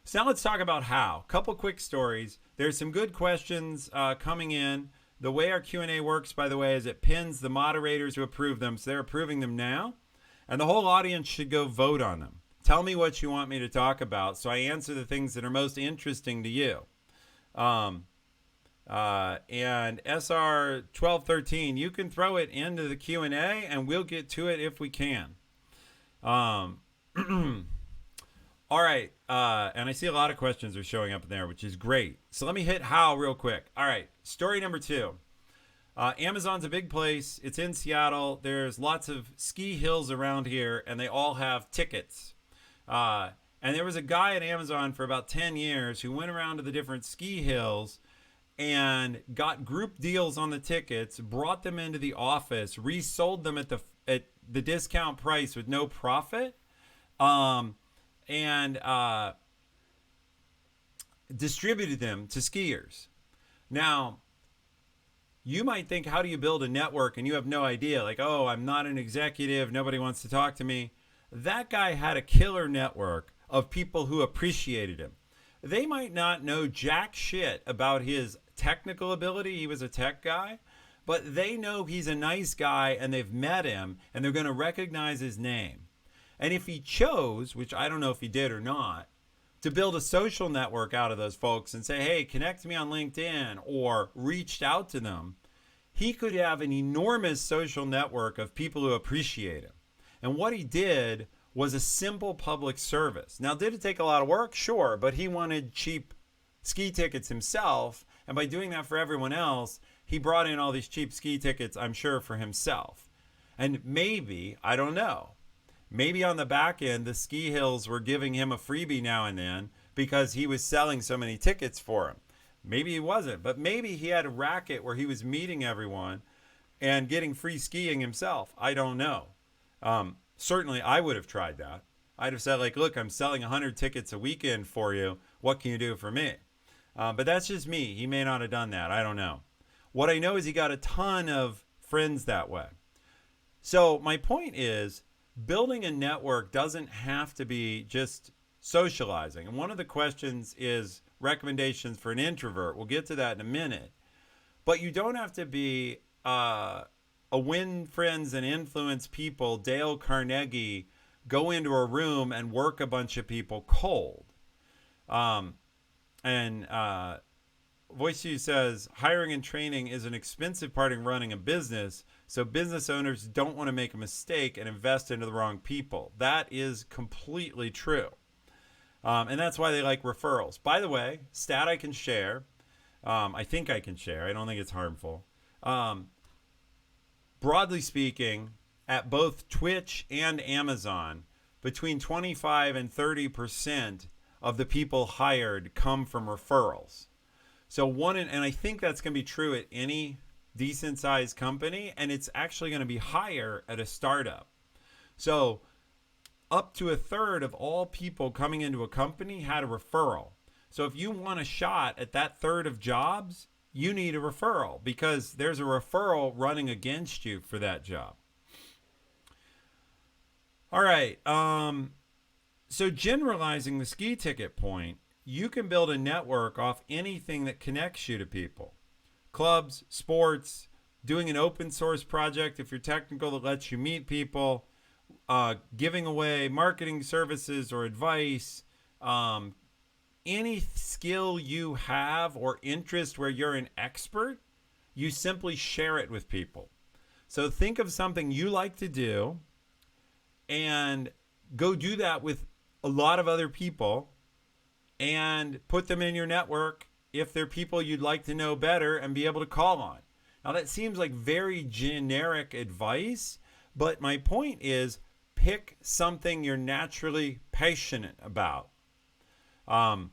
So now let's talk about how. Couple quick stories. There's some good questions coming in. The way our Q&A works, by the way, is it pins the moderators who approve them. So they're approving them now. And the whole audience should go vote on them. Tell me what you want me to talk about so I answer the things that are most interesting to you. Um, and SR 1213, you can throw it into the Q&A and we'll get to it if we can. All right. And I see a lot of questions are showing up in there, which is great. So let me hit how real quick. All right. Story number 2. Amazon's a big place. It's in Seattle. There's lots of ski hills around here, and they all have tickets. And there was a guy at Amazon for about 10 years who went around to the different ski hills and got group deals on the tickets, brought them into the office, resold them at the discount price with no profit, and distributed them to skiers. Now, you might think, how do you build a network? And you have no idea. Like, oh, I'm not an executive. Nobody wants to talk to me. That guy had a killer network of people who appreciated him. They might not know jack shit about his technical ability. He was a tech guy. But they know he's a nice guy and they've met him and they're going to recognize his name. And if he chose, which I don't know if he did or not, to build a social network out of those folks and say, hey, connect me on LinkedIn, or reached out to them, he could have an enormous social network of people who appreciate him. And what he did was a simple public service. Now, did it take a lot of work? Sure, but he wanted cheap ski tickets himself. And by doing that for everyone else, he brought in all these cheap ski tickets, I'm sure, for himself. And maybe, I don't know, maybe on the back end, the ski hills were giving him a freebie now and then because he was selling so many tickets for him. Maybe he wasn't, but maybe he had a racket where he was meeting everyone and getting free skiing himself. I don't know. Certainly, I would have tried that. I'd have said, like, look, I'm selling 100 tickets a weekend for you. What can you do for me? But that's just me. He may not have done that. I don't know. What I know is he got a ton of friends that way. So my point is, building a network doesn't have to be just socializing. And one of the questions is recommendations for an introvert. We'll get to that in a minute. But you don't have to be a win friends and influence people, Dale Carnegie, go into a room and work a bunch of people cold. Voice U says, hiring and training is an expensive part in running a business, so business owners don't want to make a mistake and invest into the wrong people. That is completely true. And that's why they like referrals. By the way, stat I can share, I think I can share, I don't think it's harmful. Broadly speaking, at both Twitch and Amazon, between 25 and 30% of the people hired come from referrals. So and I think that's going to be true at any decent sized company, and it's actually going to be higher at a startup. So up to a third of all people coming into a company had a referral. So if you want a shot at that third of jobs, you need a referral because there's a referral running against you for that job. All right. So generalizing the ski ticket point, you can build a network off anything that connects you to people. Clubs, sports, doing an open source project if you're technical that lets you meet people, giving away marketing services or advice, any skill you have or interest where you're an expert, you simply share it with people. So think of something you like to do and go do that with a lot of other people and put them in your network if they're people you'd like to know better and be able to call on. Now that seems like very generic advice, but my point is pick something you're naturally passionate about. And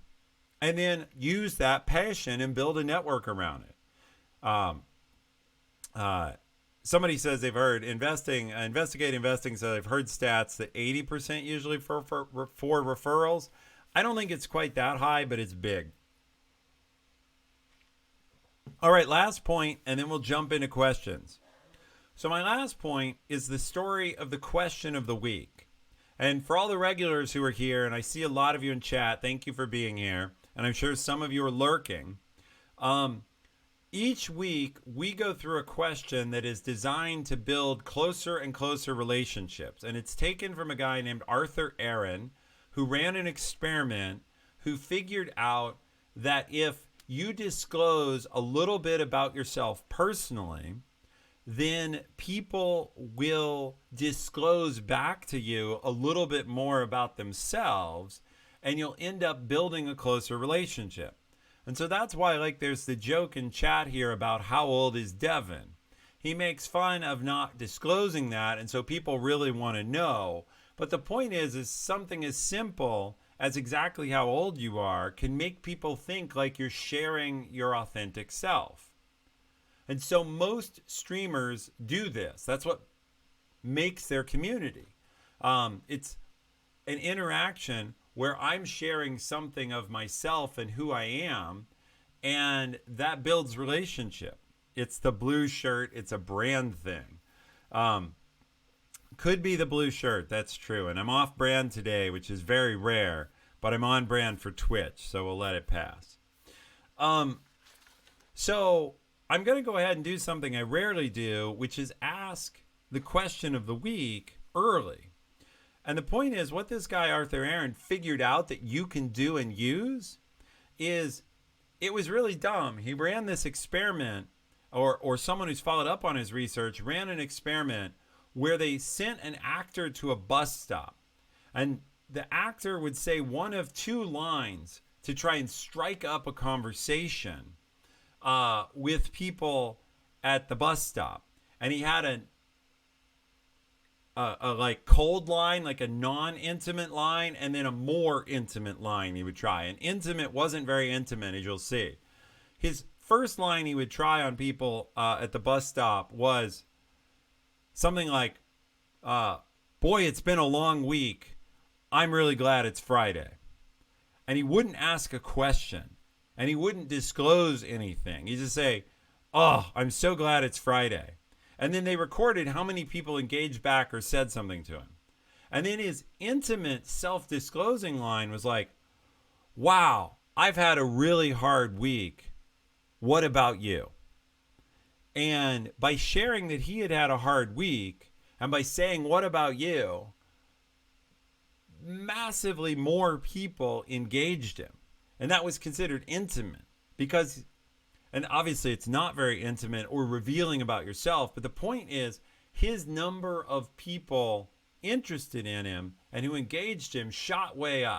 then use that passion and build a network around it. Somebody says they've heard Investigate Investing says they've heard stats that 80% usually for referrals. I don't think it's quite that high, but it's big. All right, last point, and then we'll jump into questions. So my last point is the story of the question of the week. And for all the regulars who are here, and I see a lot of you in chat, thank you for being here. And I'm sure some of you are lurking. Each week, we go through a question that is designed to build closer and closer relationships. And it's taken from a guy named Arthur Aaron, who ran an experiment, who figured out that if you disclose a little bit about yourself personally, then people will disclose back to you a little bit more about themselves, and you'll end up building a closer relationship. And so that's why, like, there's the joke in chat here about how old is Devin. He makes fun of not disclosing that, and so people really want to know. But the point is something as simple as exactly how old you are can make people think like you're sharing your authentic self. And so most streamers do this. That's what makes their community. It's an interaction where I'm sharing something of myself and who I am, and that builds relationship. It's the blue shirt. It's a brand thing. Could be the blue shirt. That's true. And I'm off brand today, which is very rare, but I'm on brand for Twitch, so we'll let it pass. So I'm going to go ahead and do something I rarely do, which is ask the question of the week early. And the point is, what this guy Arthur Aaron figured out that you can do and use is, it was really dumb. He ran this experiment, or someone who's followed up on his research ran an experiment where they sent an actor to a bus stop. And the actor would say one of two lines to try and strike up a conversation with people at the bus stop. And he had a like cold line, like a non-intimate line, and then a more intimate line he would try. And intimate wasn't very intimate, as you'll see. His first line he would try on people at the bus stop was something like, boy, it's been a long week. I'm really glad it's Friday. And he wouldn't ask a question, and he wouldn't disclose anything. He'd just say, oh, I'm so glad it's Friday. And then they recorded how many people engaged back or said something to him. And then his intimate self-disclosing line was like, wow, I've had a really hard week. What about you? And by sharing that he had had a hard week, and by saying, what about you? Massively more people engaged him. And that was considered intimate because, and obviously it's not very intimate or revealing about yourself, but the point is his number of people interested in him and who engaged him shot way up.